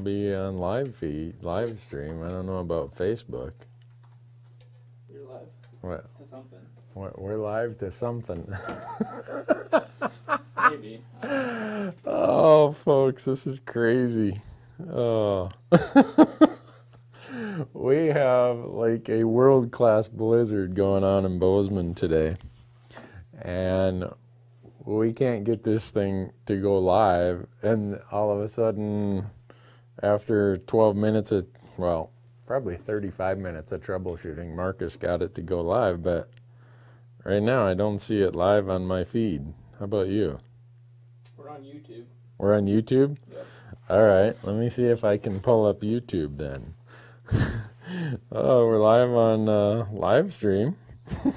be on live stream. I don't know about Facebook. You're live. What? To something. We're live to something. Maybe. Oh, folks, this is crazy. Oh. We have like a world-class blizzard going on in Bozeman today. And we can't get this thing to go live. And all of a sudden, after 12 minutes of, well, probably 35 minutes of troubleshooting, Marcus got it to go live. But right now, I don't see it live on my feed. How about you? We're on YouTube. We're on YouTube? Yep. All right, let me see if I can pull up YouTube then. Oh, we're live on live stream. We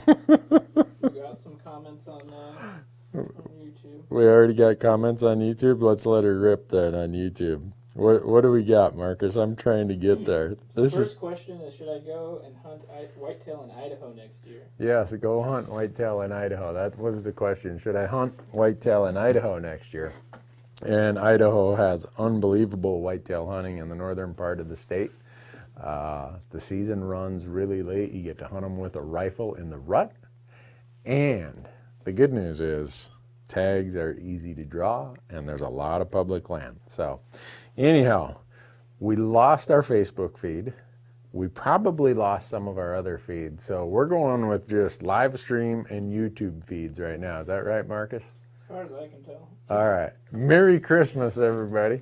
got some comments on YouTube. We already got comments on YouTube. Let's let her rip then on YouTube. What do we got, Marcus? I'm trying to get there. First question is, should I go and hunt whitetail in Idaho next year? Yes, go hunt whitetail in Idaho. That was the question. Should I hunt whitetail in Idaho next year? And Idaho has unbelievable whitetail hunting in the northern part of the state. The season runs really late. You get to hunt them with a rifle in the rut. And the good news is tags are easy to draw, and there's a lot of public land. So anyhow, we lost our Facebook feed. We probably lost some of our other feeds. So we're going with just live stream and YouTube feeds right now. Is that right, Marcus? As far as I can tell. All right. Merry Christmas, everybody.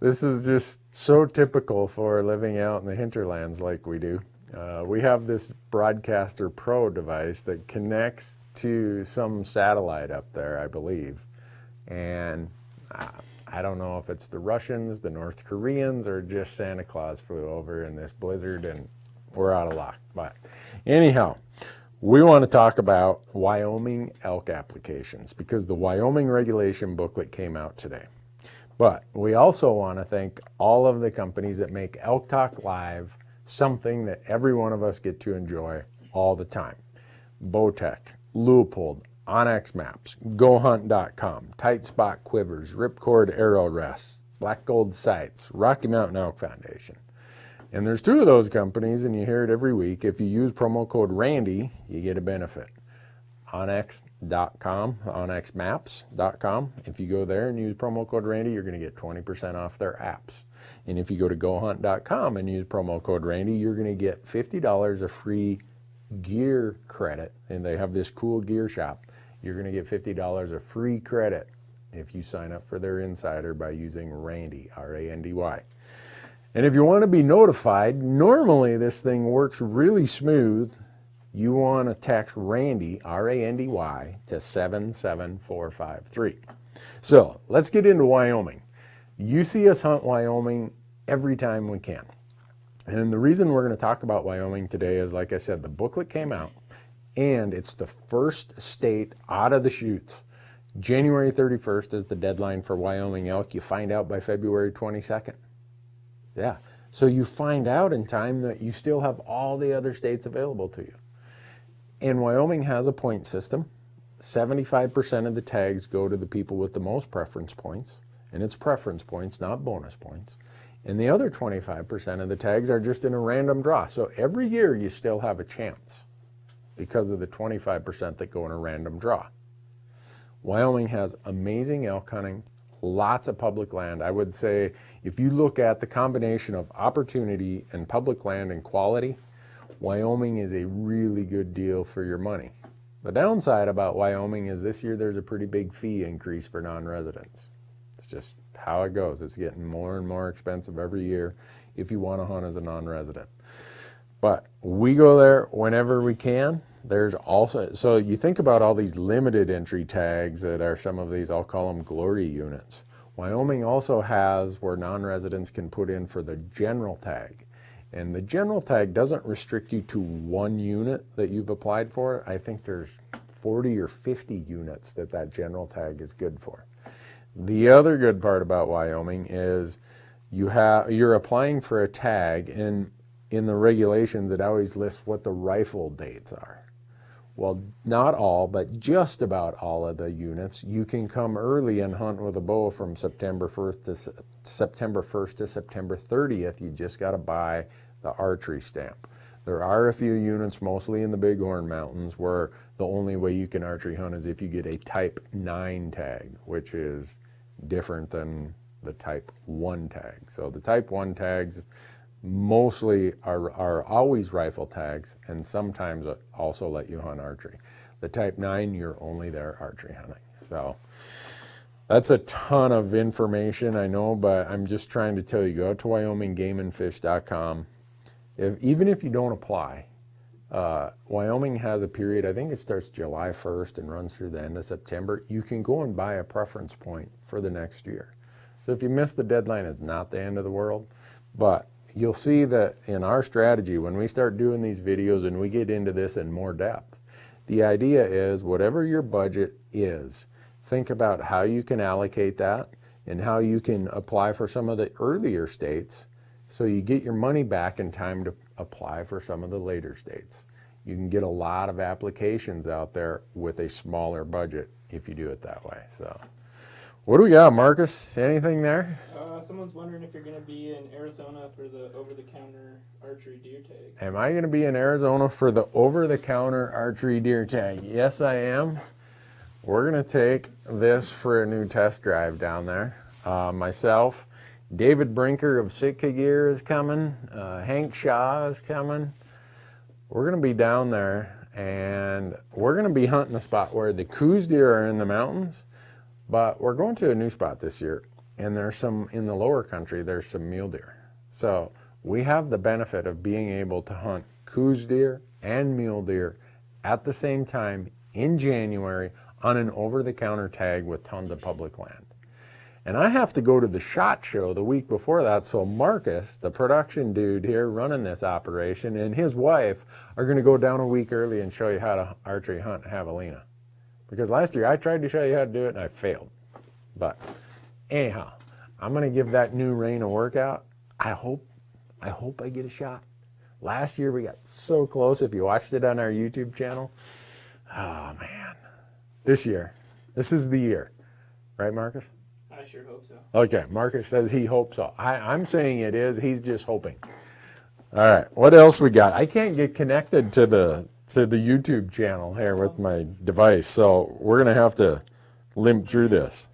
This is just so typical for living out in the hinterlands like we do. We have this Broadcaster Pro device that connects to some satellite up there, I believe. And I don't know if it's the Russians, the North Koreans, or just Santa Claus flew over in this blizzard and we're out of luck. But anyhow, we want to talk about Wyoming elk applications because the Wyoming regulation booklet came out today. But we also want to thank all of the companies that make Elk Talk Live something that every one of us get to enjoy all the time. Bowtech, Leupold, Onyx Maps, GoHunt.com, Tight Spot Quivers, Ripcord Arrow Rests, Black Gold Sights, Rocky Mountain Elk Foundation. And there's two of those companies, and you hear it every week. If you use promo code Randy, you get a benefit. Onyx.com, onyxmaps.com. If you go there and use promo code Randy, you're going to get 20% off their apps. And if you go to GoHunt.com and use promo code Randy, you're going to get $50 of free gear credit. And they have this cool gear shop. You're going to get $50 of free credit if you sign up for their insider by using Randy, R-A-N-D-Y. And if you want to be notified, normally this thing works really smooth. You want to text Randy, R-A-N-D-Y, to 77453. So let's get into Wyoming. You see us hunt Wyoming every time we can. And the reason we're going to talk about Wyoming today is, like I said, the booklet came out, and it's the first state out of the chutes. January 31st is the deadline for Wyoming elk. You find out by February 22nd. Yeah, so you find out in time that you still have all the other states available to you. And Wyoming has a point system. 75% of the tags go to the people with the most preference points, and it's preference points, not bonus points. And the other 25% of the tags are just in a random draw. So every year you still have a chance because of the 25% that go in a random draw. Wyoming has amazing elk hunting. Lots of public land. I would say if you look at the combination of opportunity and public land and quality, Wyoming is a really good deal for your money. The downside about Wyoming is this year there's a pretty big fee increase for non-residents. It's just how it goes. It's getting more and more expensive every year if you want to hunt as a non-resident. But we go there whenever we can. There's also, so you think about all these limited entry tags that are some of these, I'll call them glory units. Wyoming also has where non-residents can put in for the general tag. And the general tag doesn't restrict you to one unit that you've applied for. I think there's 40 or 50 units that general tag is good for. The other good part about Wyoming is you're applying for a tag, and in the regulations it always lists what the rifle dates are. Well, not all, but just about all of the units, you can come early and hunt with a bow from September 1st to September 30th. You just got to buy the archery stamp. There are a few units, mostly in the Bighorn Mountains, where the only way you can archery hunt is if you get a Type 9 tag, which is different than the Type 1 tag. So the Type 1 tags mostly are always rifle tags, and sometimes also let you hunt archery. The Type 9, you're only there archery hunting. So that's a ton of information, I know, but I'm just trying to tell you, go to WyomingGameandFish.com. Even if you don't apply, Wyoming has a period, I think it starts July 1st and runs through the end of September. You can go and buy a preference point for the next year. So if you miss the deadline, it's not the end of the world, but you'll see that in our strategy, when we start doing these videos and we get into this in more depth, the idea is whatever your budget is, think about how you can allocate that and how you can apply for some of the earlier states so you get your money back in time to apply for some of the later states. You can get a lot of applications out there with a smaller budget if you do it that way. So, what do we got, Marcus? Anything there? Someone's wondering if you're going to be in Arizona for the over-the-counter archery deer tag. Am I going to be in Arizona for the over-the-counter archery deer tag? Yes, I am. We're going to take this for a new test drive down there. Myself, David Brinker of Sitka Gear is coming. Hank Shaw is coming. We're going to be down there, and we're going to be hunting a spot where the coos deer are in the mountains, but we're going to a new spot this year, and there's some, in the lower country, there's some mule deer. So we have the benefit of being able to hunt coos deer and mule deer at the same time in January on an over-the-counter tag with tons of public land. And I have to go to the SHOT Show the week before that, so Marcus, the production dude here running this operation, and his wife are going to go down a week early and show you how to archery hunt javelina. Because last year I tried to show you how to do it and I failed. But anyhow, I'm going to give that new rein a workout. I hope I get a shot. Last year we got so close. If you watched it on our YouTube channel, oh man. This year, this is the year. Right, Marcus? I sure hope so. Okay, Marcus says he hopes so. I'm saying it is. He's just hoping. All right, what else we got? I can't get connected to the YouTube channel here with my device, so we're going to have to limp through this.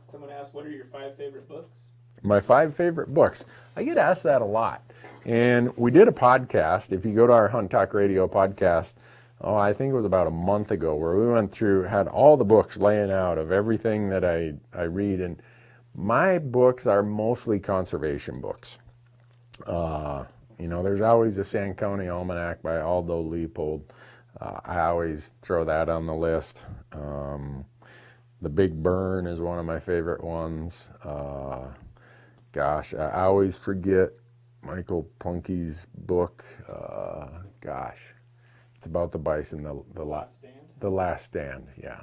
Someone asked, what are your 5 favorite books? My 5 favorite books. I get asked that a lot. And we did a podcast. If you go to our Hunt Talk Radio podcast, I think it was about a month ago, where we went through, had all the books laying out of everything that I read. And my books are mostly conservation books. There's always the Sanconey Almanac by Aldo Leupold. I always throw that on the list. The Big Burn is one of my favorite ones. I always forget Michael Plunke's book. It's about the bison, the Last Stand, yeah.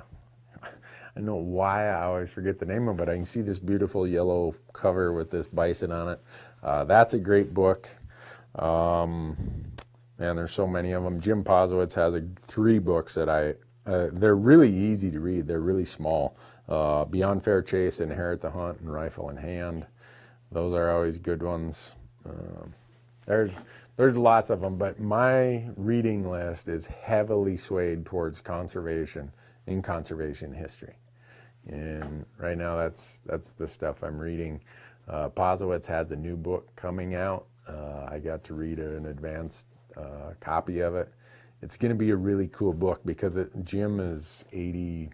I don't know why I always forget the name of it, but I can see this beautiful yellow cover with this bison on it. That's a great book. Man, there's so many of them. Jim Posowitz has 3 books that they're really easy to read. They're really small. Beyond Fair Chase, Inherit the Hunt, and Rifle in Hand. Those are always good ones. There's lots of them, but my reading list is heavily swayed towards conservation and conservation history. And right now that's the stuff I'm reading. Posowitz has a new book coming out. I got to read an advanced copy of it. It's going to be a really cool book because Jim is 80,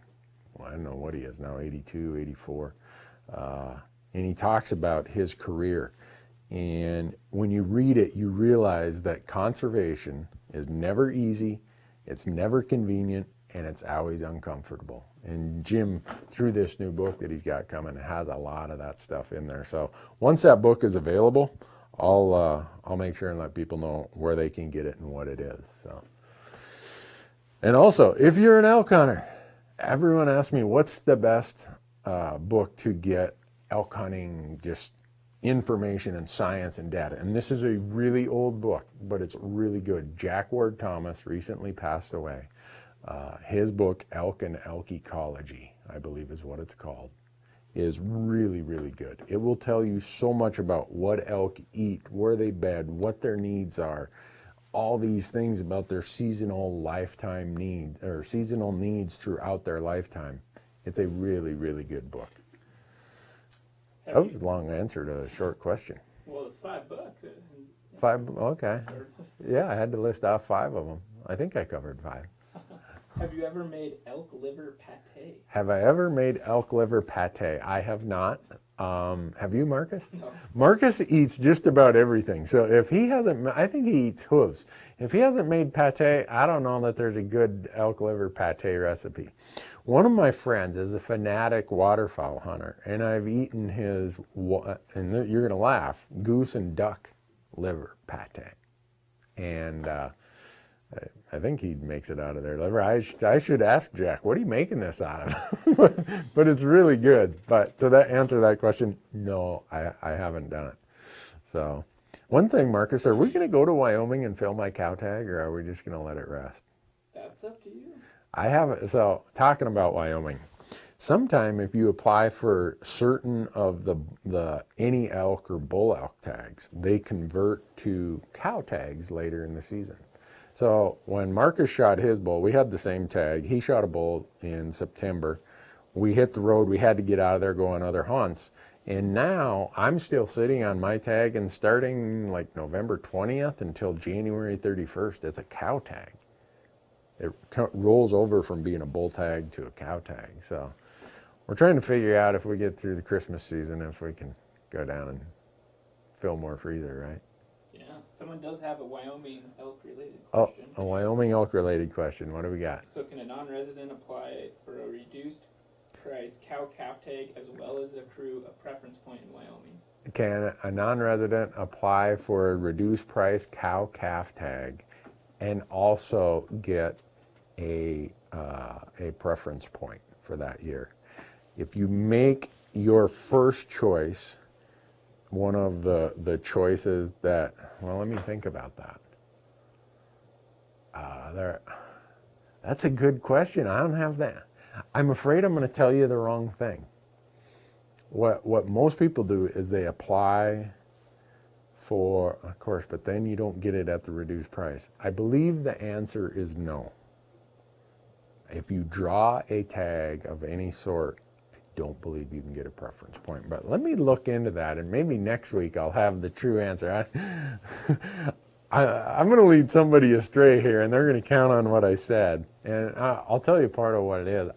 I don't know what he is now, 82, 84. And he talks about his career. And when you read it, you realize that conservation is never easy, it's never convenient, and it's always uncomfortable. And Jim, through this new book that he's got coming, has a lot of that stuff in there. So once that book is available, I'll make sure and let people know where they can get it and what it is. So, and also, if you're an elk hunter, everyone asks me what's the best book to get elk hunting, just information and science and data. And this is a really old book, but it's really good. Jack Ward Thomas recently passed away. His book, Elk and Elk Ecology, I believe is what it's called, is really, really good. It will tell you so much about what elk eat, where they bed, what their needs are, all these things about their seasonal lifetime needs or seasonal needs throughout their lifetime. It's a really, really good book. That was a long answer to a short question. Well, it's $5. Okay. Yeah, I had to list off 5 of them. I think I covered 5. Have you ever made elk liver pate? Have I ever made elk liver pate? I have not. Have you, Marcus? No. Marcus eats just about everything. So if he hasn't, I think he eats hooves. If he hasn't made pate, I don't know that there's a good elk liver pate recipe. One of my friends is a fanatic waterfowl hunter, and I've eaten his, and you're going to laugh, goose and duck liver pate. And I think he makes it out of their liver. I should ask Jack, what are you making this out of? But it's really good. But to answer that question, no, I haven't done it. So one thing, Marcus, are we going to go to Wyoming and fill my cow tag, or are we just going to let it rest? That's up to you. So talking about Wyoming, sometime if you apply for certain of the any elk or bull elk tags, they convert to cow tags later in the season. So when Marcus shot his bull, we had the same tag. He shot a bull in September. We hit the road. We had to get out of there, go on other hunts. And now I'm still sitting on my tag, and starting like November 20th until January 31st, it's a cow tag. It rolls over from being a bull tag to a cow tag. So we're trying to figure out, if we get through the Christmas season, if we can go down and fill more freezer, right? Someone does have a Wyoming elk-related question. Oh, a Wyoming elk-related question. What do we got? So can a non-resident apply for a reduced price cow calf tag as well as accrue a preference point in Wyoming? Can a non-resident apply for a reduced price cow calf tag and also get a preference point for that year? If you make your first choice one of the choices that, well, let me think about that. That's a good question. I don't have that. I'm afraid I'm going to tell you the wrong thing. What most people do is they apply for, of course, but then you don't get it at the reduced price. I believe the answer is no. If you draw a tag of any sort, don't believe you can get a preference point. But let me look into that, and maybe next week I'll have the true answer. I'm going to lead somebody astray here, and they're going to count on what I said. And I'll tell you part of what it is.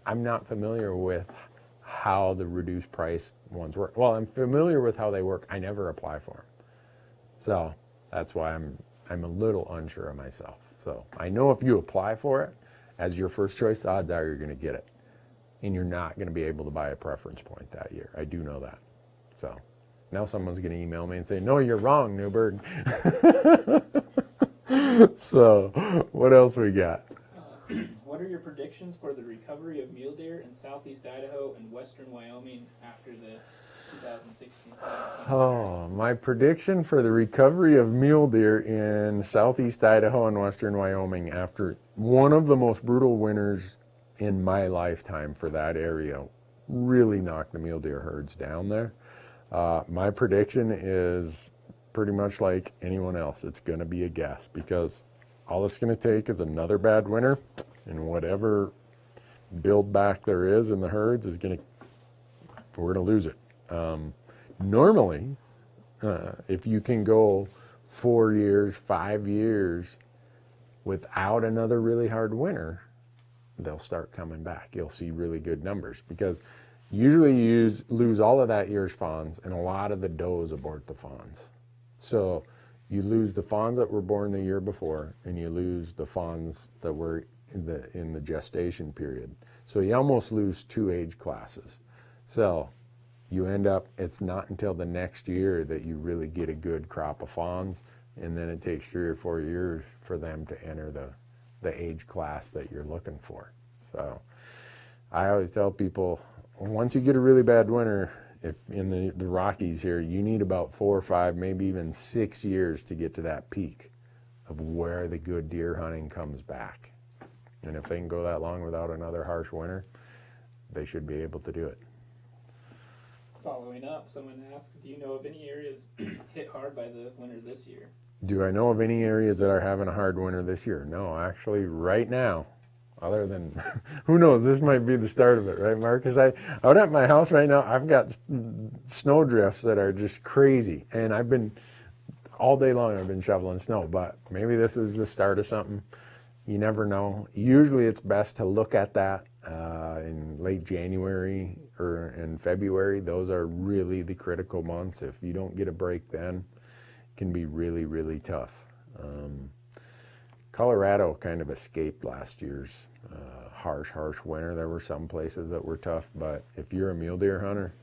I'm not familiar with how the reduced price ones work. Well, I'm familiar with how they work. I never apply for them. So that's why I'm a little unsure of myself. So I know if you apply for it as your first choice, the odds are you're going to get it. And you're not going to be able to buy a preference point that year. I do know that. So now someone's going to email me and say, no, you're wrong, Newberg. So what else we got? What are your predictions for the recovery of mule deer in southeast Idaho and western Wyoming after the 2016-17? Oh, my prediction for the recovery of mule deer in southeast Idaho and western Wyoming after one of the most brutal winters in my lifetime for that area, really knocked the mule deer herds down there. My prediction is pretty much like anyone else. It's going to be a guess, because all it's going to take is another bad winter, and whatever build back there is in the herds is we're going to lose it. Normally, if you can go 4 years, 5 years without another really hard winter, they'll start coming back. You'll see really good numbers, because usually you lose all of that year's fawns, and a lot of the does abort the fawns. So you lose the fawns that were born the year before, and you lose the fawns that were in the gestation period. So you almost lose 2 age classes. So you end up, it's not until the next year that you really get a good crop of fawns, and then it takes 3 or 4 years for them to enter the age class that you're looking for. So I always tell people, once you get a really bad winter, if in the Rockies here, you need about 4 or 5, maybe even 6 years to get to that peak of where the good deer hunting comes back. And if they can go that long without another harsh winter, they should be able to do it. Following up, someone asks, do you know of any areas hit hard by the winter this year? Do I know of any areas that are having a hard winter this year? No, actually, right now, other than, who knows, this might be the start of it, right, Marcus? Out at my house right now, I've got snow drifts that are just crazy. And all day long, I've been shoveling snow, but maybe this is the start of something. You never know. Usually it's best to look at that in late January or in February. Those are really the critical months. If you don't get a break then, it can be really, really tough. Colorado kind of escaped last year's harsh winter. There were some places that were tough, but if you're a mule deer hunter,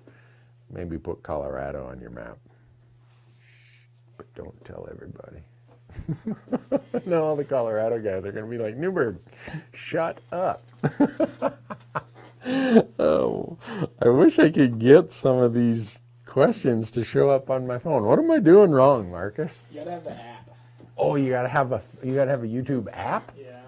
maybe put Colorado on your map. Shh, but don't tell everybody. No, all the Colorado guys are going to be like, Newberg, shut up. Oh, I wish I could get some of these questions to show up on my phone. What am I doing wrong, Marcus? You gotta have the app. Oh, you gotta have a YouTube app? Yeah.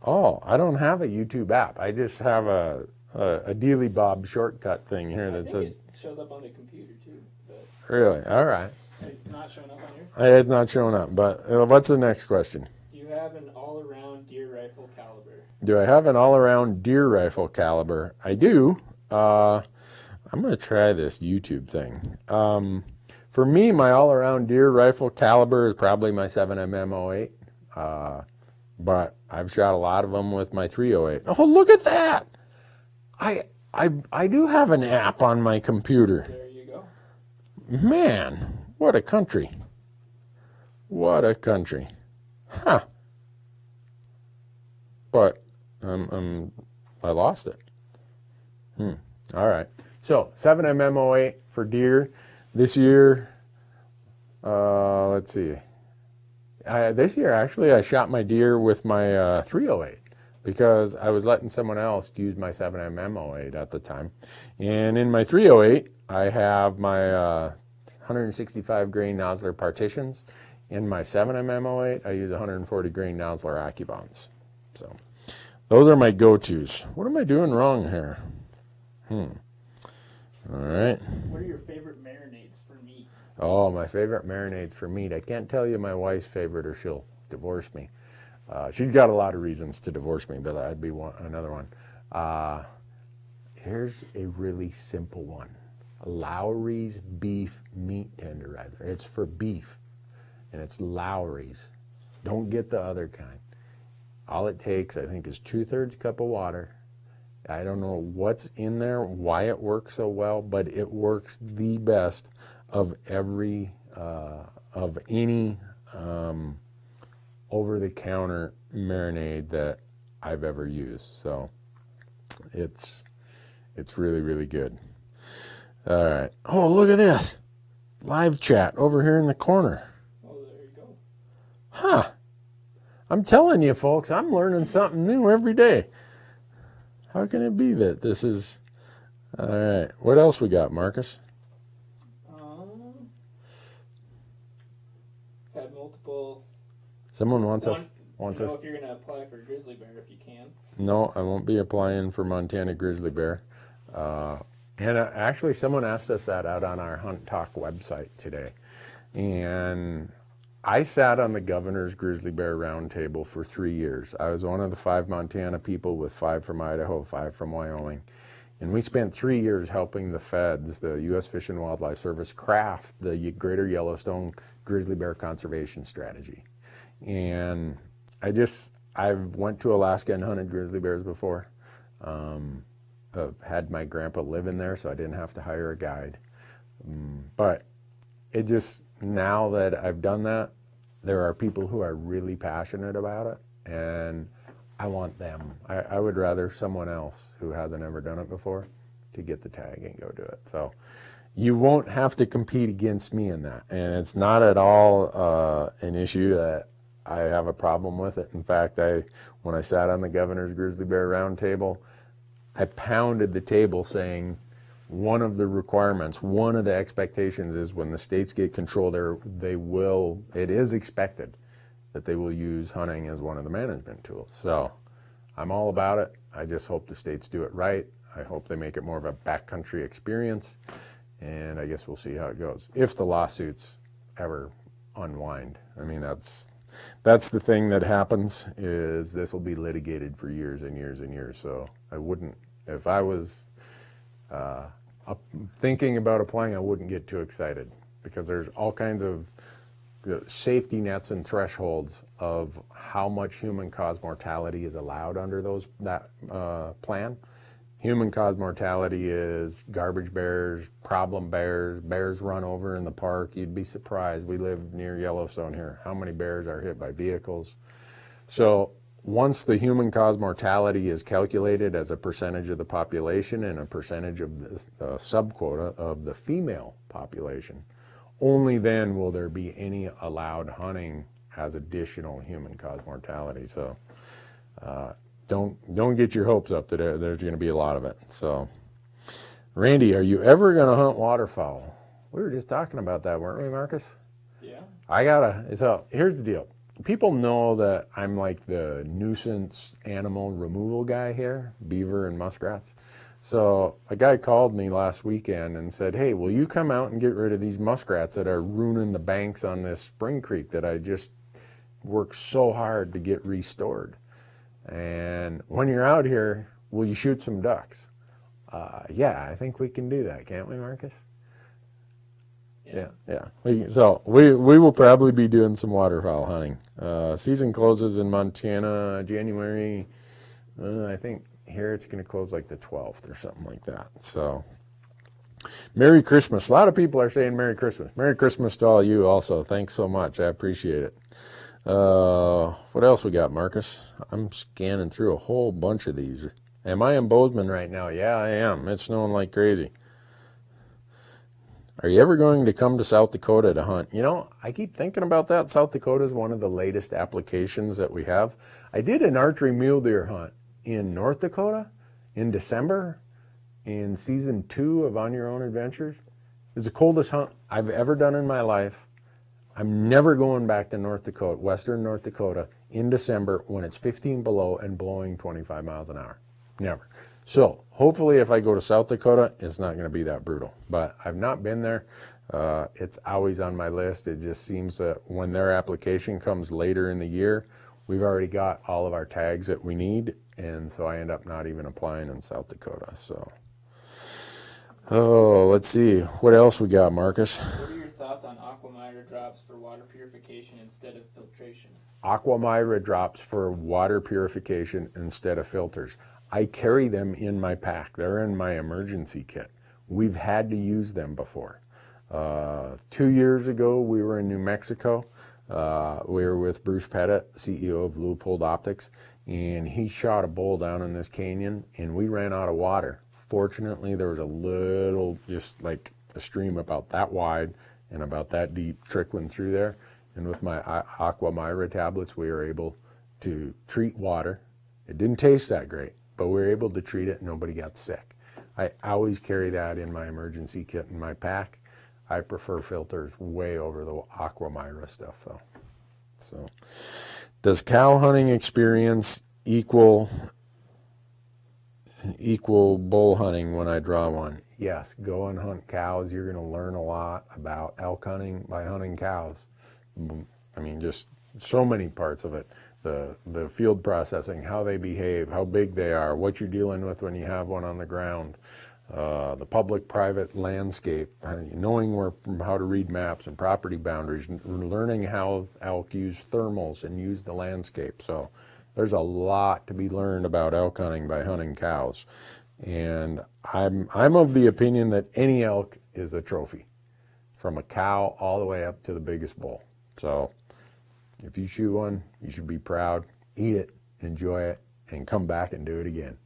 Oh, I don't have a YouTube app. I just have a Dealy Bob shortcut thing here that says. It shows up on the computer too. But Really? All right. it's not showing up on your. It's not showing up, but what's the next question? Do you have an all-around deer rifle caliber? Do I have an all-around deer rifle caliber? I do. I'm going to try this YouTube thing. For me, my all-around deer rifle caliber is probably my 7mm 08. But I've shot a lot of them with my 308. Oh, look at that! I do have an app on my computer. There you go. Man, what a country. What a country. Huh. But I lost it. All right. So 7mm 08 for deer. This year, let's see. This year, actually, I shot my deer with my 308 because I was letting someone else use my 7mm 08 at the time. And in my 308, I have my 165 grain Nosler partitions. In my 7mm 08, I use 140 grain Nosler AccuBonds. So those are my go-tos. What am I doing wrong here? All right. What are your favorite marinades for meat? Oh, my favorite marinades for meat. I can't tell you my wife's favorite or she'll divorce me. She's got a lot of reasons to divorce me, but that'd be another one. Here's a really simple one. Lowry's beef meat tenderizer. It's for beef, and it's Lowry's. Don't get the other kind. All it takes, I think, is 2/3 cup of water. I don't know what's in there, why it works so well, but it works the best of any over-the-counter marinade that I've ever used. So it's really, really good. All right. Oh, look at this. Live chat over here in the corner. Oh, there you go. Huh. I'm telling you, folks, I'm learning something new every day. How can it be that this is... All right. What else we got, Marcus? Had multiple... Someone wants to us... know if you're going to apply for Grizzly Bear, if you can. No, I won't be applying for Montana Grizzly Bear. Actually, someone asked us that out on our Hunt Talk website today. And I sat on the governor's Grizzly Bear Roundtable for 3 years. I was one of the 5 Montana people with 5 from Idaho, 5 from Wyoming. And we spent 3 years helping the feds, the U.S. Fish and Wildlife Service, craft the Greater Yellowstone Grizzly Bear Conservation Strategy. And I went to Alaska and hunted grizzly bears before. Had my grandpa live in there, so I didn't have to hire a guide. But it just, now that I've done that, there are people who are really passionate about it, and I want them. I would rather someone else who hasn't ever done it before to get the tag and go do it. So you won't have to compete against me in that, and it's not at all an issue that I have a problem with it. In fact, when I sat on the governor's Grizzly Bear Roundtable, I pounded the table saying one of the requirements, one of the expectations is when the states get control, it is expected that they will use hunting as one of the management tools. So I'm all about it. I just hope the states do it right. I hope they make it more of a backcountry experience, and I guess we'll see how it goes. If the lawsuits ever unwind. I mean, that's the thing that happens, is this will be litigated for years and years and years. So I wouldn't, if I was thinking about applying, I wouldn't get too excited, because there's all kinds of safety nets and thresholds of how much human-caused mortality is allowed under that plan. Human-caused mortality is garbage bears, problem bears, bears run over in the park. You'd be surprised. We live near Yellowstone here. How many bears are hit by vehicles? So once the human-caused mortality is calculated as a percentage of the population and a percentage of the subquota of the female population, only then will there be any allowed hunting as additional human-caused mortality. So don't get your hopes up that there's going to be a lot of it. So, Randy, are you ever going to hunt waterfowl? We were just talking about that, weren't we, Marcus? Yeah. So here's the deal. People know that I'm like the nuisance animal removal guy here, beaver and muskrats. So a guy called me last weekend and said, hey, will you come out and get rid of these muskrats that are ruining the banks on this spring creek that I just worked so hard to get restored? And when you're out here, will you shoot some ducks? Yeah, I think we can do that, can't we, Marcus? Yeah. So we will probably be doing some waterfowl hunting. Season closes in Montana January. I think here it's going to close like the 12th or something like that. So Merry Christmas. A lot of people are saying Merry Christmas. Merry Christmas to all you also. Thanks so much. I appreciate it. What else we got, Marcus? I'm scanning through a whole bunch of these. Am I in Bozeman right now? Yeah, I am. It's snowing like crazy. Are you ever going to come to South Dakota to hunt? You know, I keep thinking about that. South Dakota is one of the latest applications that we have. I did an archery mule deer hunt in North Dakota in December in season 2 of On Your Own Adventures. It was the coldest hunt I've ever done in my life. I'm never going back to North Dakota, western North Dakota, in December when it's 15 below and blowing 25 miles an hour. Never. So hopefully if I go to South Dakota, it's not going to be that brutal. But I've not been there. It's always on my list. It just seems that when their application comes later in the year, we've already got all of our tags that we need. And so I end up not even applying in South Dakota. So, let's see. What else we got, Marcus? What are your thoughts on Aquamira drops for water purification instead of filtration? Aquamira drops for water purification instead of filters. I carry them in my pack. They're in my emergency kit. We've had to use them before. 2 years ago, we were in New Mexico. We were with Bruce Pettit, CEO of Leupold Optics, and he shot a bull down in this canyon, and we ran out of water. Fortunately, there was a little, just like a stream about that wide and about that deep trickling through there. And with my Aquamira tablets, we were able to treat water. It didn't taste that great, but we were able to treat it. Nobody got sick. I always carry that in my emergency kit in my pack. I prefer filters way over the Aquamira stuff, though. So, does cow hunting experience equal bull hunting when I draw one? Yes, go and hunt cows. You're going to learn a lot about elk hunting by hunting cows. I mean, just so many parts of it. The field processing, how they behave, how big they are, what you're dealing with when you have one on the ground, the public-private landscape, knowing how to read maps and property boundaries, learning how elk use thermals and use the landscape. So there's a lot to be learned about elk hunting by hunting cows. And I'm of the opinion that any elk is a trophy, from a cow all the way up to the biggest bull. So if you shoot one, you should be proud, eat it, enjoy it, and come back and do it again.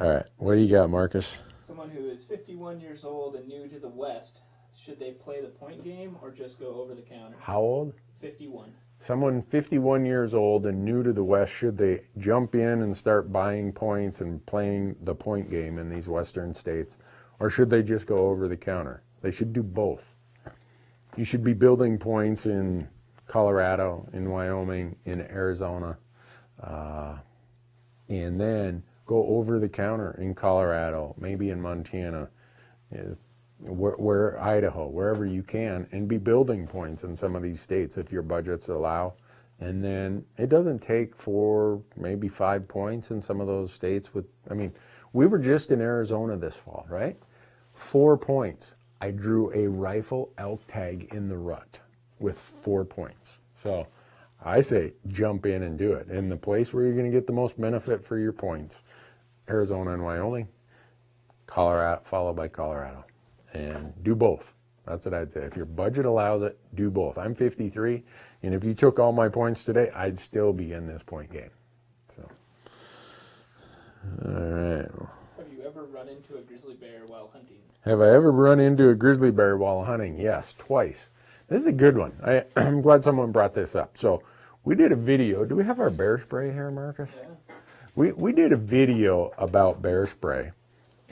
All right, what do you got, Marcus? Someone who is 51 years old and new to the West, should they play the point game or just go over the counter? How old? 51. Someone 51 years old and new to the West, should they jump in and start buying points and playing the point game in these Western states, or should they just go over the counter? They should do both. You should be building points in Colorado, in Wyoming, in Arizona, and then go over the counter in Colorado, maybe in Montana, where Idaho, wherever you can, and be building points in some of these states if your budgets allow. And then it doesn't take 4, maybe 5 points in some of those states. We were just in Arizona this fall, right? 4 points. I drew a rifle elk tag in the rut with 4 points. So I say jump in and do it. And the place where you're going to get the most benefit for your points, Arizona and Wyoming, Colorado, followed by Colorado. And do both. That's what I'd say. If your budget allows it, do both. I'm 53, and if you took all my points today, I'd still be in this point game. So, all right. Have you ever run into a grizzly bear while hunting? Have I ever run into a grizzly bear while hunting? Yes, twice. This is a good one. I'm glad someone brought this up. So we did a video. Do we have our bear spray here, Marcus? Yeah. We did a video about bear spray.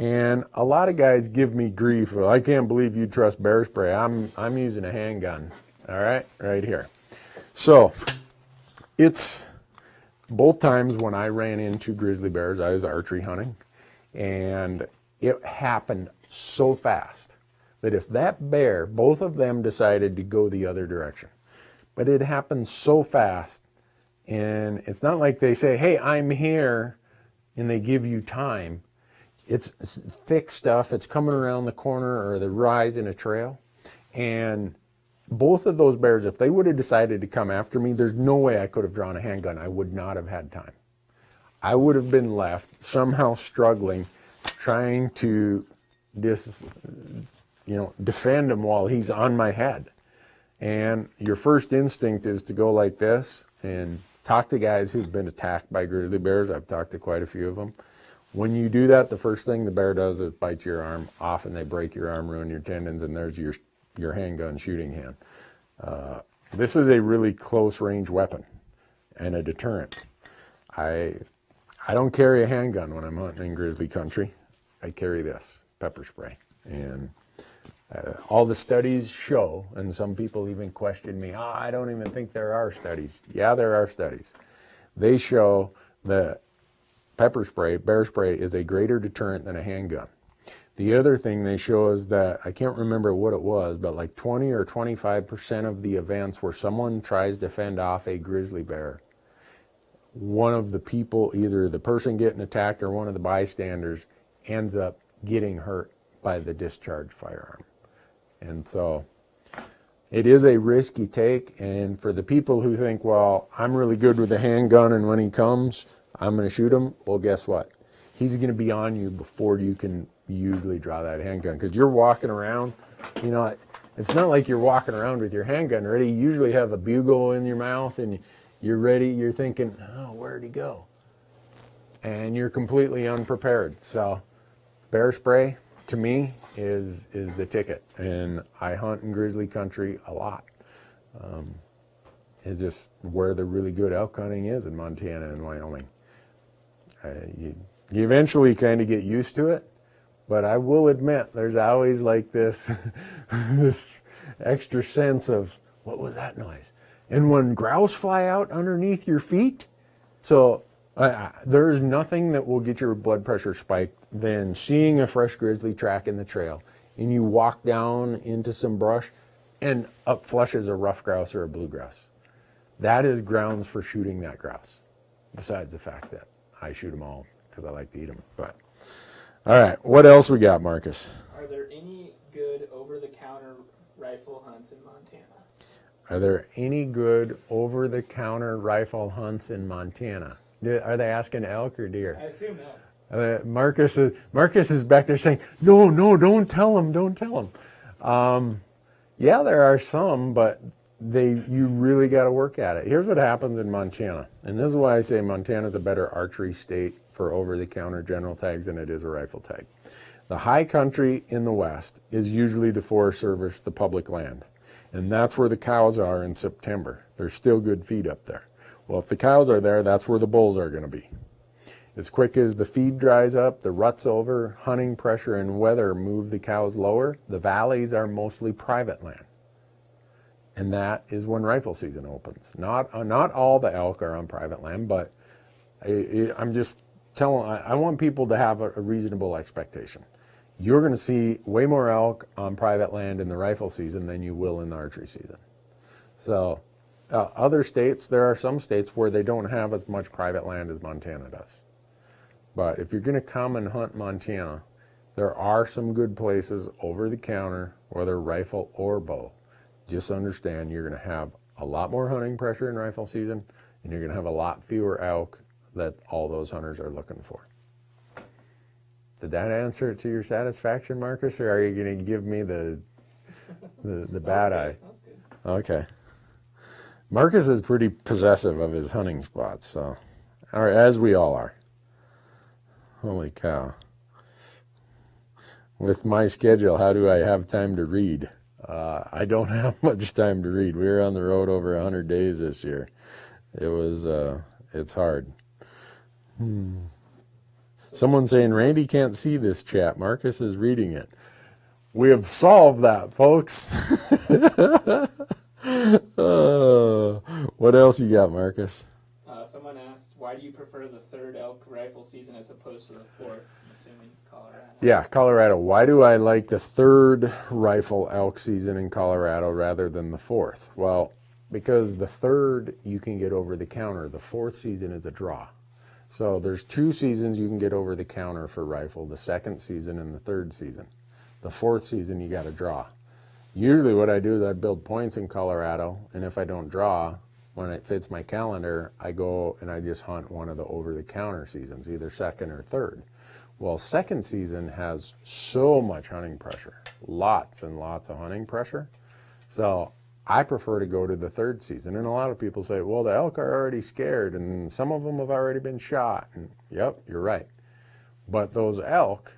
And a lot of guys give me grief. Well, I can't believe you trust bear spray. I'm using a handgun. All right, right here. So it's both times when I ran into grizzly bears, I was archery hunting, and it happened so fast that if that bear, both of them decided to go the other direction, but it happened so fast, and it's not like they say, hey, I'm here, and they give you time. It's thick stuff. It's coming around the corner or the rise in a trail. And both of those bears, if they would have decided to come after me, there's no way I could have drawn a handgun. I would not have had time. I would have been left somehow struggling, trying to defend him while he's on my head. And your first instinct is to go like this and talk to guys who've been attacked by grizzly bears. I've talked to quite a few of them. When you do that, the first thing the bear does is bite your arm off, and they break your arm, ruin your tendons, and there's your handgun shooting hand. This is a really close range weapon and a deterrent. I don't carry a handgun when I'm hunting in grizzly country. I carry this pepper spray. And all the studies show, and some people even question me, I don't even think there are studies. Yeah, there are studies. They show that pepper spray, bear spray, is a greater deterrent than a handgun. The other thing they show is that, I can't remember what it was, but like 20 or 25% of the events where someone tries to fend off a grizzly bear, one of the people, either the person getting attacked or one of the bystanders, ends up getting hurt by the discharged firearm. And so it is a risky take, and for the people who think, well, I'm really good with a handgun, and when he comes, I'm going to shoot him. Well, guess what? He's going to be on you before you can usually draw that handgun, because you're walking around, it's not like you're walking around with your handgun ready. You usually have a bugle in your mouth and you're ready. You're thinking, oh, where'd he go? And you're completely unprepared. So bear spray, to me, is the ticket. And I hunt in grizzly country a lot. It's just where the really good elk hunting is in Montana and Wyoming. You eventually kind of get used to it, but I will admit there's always like this this extra sense of, what was that noise? And when grouse fly out underneath your feet, so there's nothing that will get your blood pressure spiked than seeing a fresh grizzly track in the trail, and you walk down into some brush and up flushes a rough grouse or a blue grouse. That is grounds for shooting that grouse, besides the fact that I shoot them all because I like to eat them. But all right, what else we got, Marcus? Are there any good over-the-counter rifle hunts in Montana? Are there any good over-the-counter rifle hunts in Montana? Are they asking elk or deer? I assume elk. Marcus is back there saying, no, don't tell him. Yeah, there are some, but you really got to work at it. Here's what happens in Montana, and this is why I say Montana's a better archery state for over-the-counter general tags than it is a rifle tag. The high country in the west is usually the Forest Service, the public land, and that's where the cows are in September. There's still good feed up there. Well, if the cows are there, that's where the bulls are going to be. As quick as the feed dries up, the rut's over, hunting pressure and weather move the cows lower, the valleys are mostly private land. And that is when rifle season opens. Not all the elk are on private land, but I'm just I want people to have a reasonable expectation. You're going to see way more elk on private land in the rifle season than you will in the archery season. So other states, there are some states where they don't have as much private land as Montana does. But if you're going to come and hunt Montana, there are some good places over the counter, whether rifle or bow. Just understand you're going to have a lot more hunting pressure in rifle season, and you're going to have a lot fewer elk that all those hunters are looking for. Did that answer it to your satisfaction, Marcus, or are you going to give me the bad eye? That's good. Okay. Marcus is pretty possessive of his hunting spots, so, as we all are. Holy cow. With my schedule, how do I have time to read? I don't have much time to read. We were on the road over 100 days this year. It's hard. Someone saying, Randy can't see this chat. Marcus is reading it. We have solved that, folks. What else you got, Marcus? Someone asked, why do you prefer the third elk rifle season as opposed to the fourth? I'm assuming Colorado. Yeah, Colorado. Why do I like the third rifle elk season in Colorado rather than the fourth? Well, because the third you can get over the counter. The fourth season is a draw. So there's 2 seasons you can get over the counter for rifle, the second season and the third season. The fourth season you got to draw. Usually what I do is I build points in Colorado, and if I don't draw, when it fits my calendar, I go and I just hunt one of the over-the-counter seasons, either second or third. Well, second season has so much hunting pressure, lots and lots of hunting pressure. So I prefer to go to the third season. And a lot of people say, well, the elk are already scared and some of them have already been shot. And yep, you're right. But those elk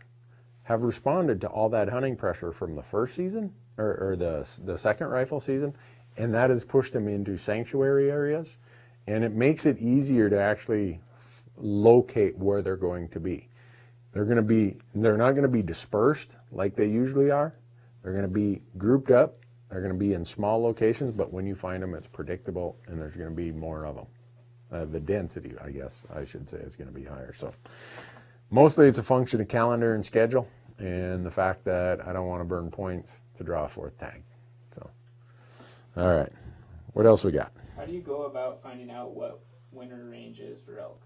have responded to all that hunting pressure from the first season or the second rifle season, and that has pushed them into sanctuary areas, and it makes it easier to actually locate where they're going to be. They're not going to be dispersed like they usually are. They're going to be grouped up. They're going to be in small locations, but when you find them, it's predictable, and there's going to be more of them. The density, I guess I should say, is going to be higher. So mostly it's a function of calendar and schedule, and the fact that I don't want to burn points to draw a fourth tag. So, all right, what else we got? How do you go about finding out what winter range is for elk?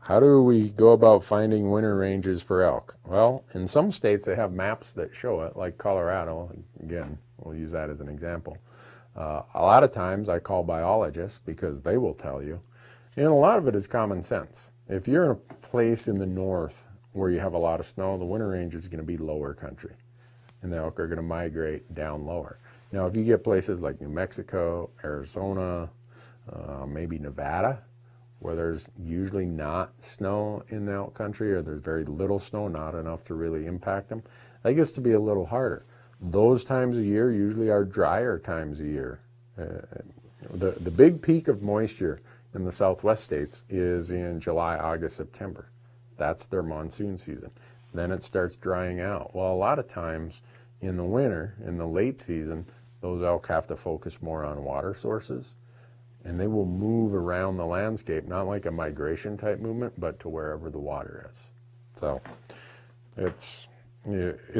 How do we go about finding winter ranges for elk? Well, in some states they have maps that show it, like Colorado. Again, we'll use that as an example. A lot of times I call biologists because they will tell you. And a lot of it is common sense. If you're in a place in the north where you have a lot of snow, the winter range is going to be lower country, and the elk are going to migrate down lower. Now, if you get places like New Mexico, Arizona, maybe Nevada, where there's usually not snow in the elk country, or there's very little snow, not enough to really impact them, that gets to be a little harder. Those times of year usually are drier times of year. The big peak of moisture in the southwest states is in July, August, September. That's their monsoon season. Then it starts drying out. Well, a lot of times in the winter, in the late season, those elk have to focus more on water sources, and they will move around the landscape, not like a migration type movement, but to wherever the water is. So it's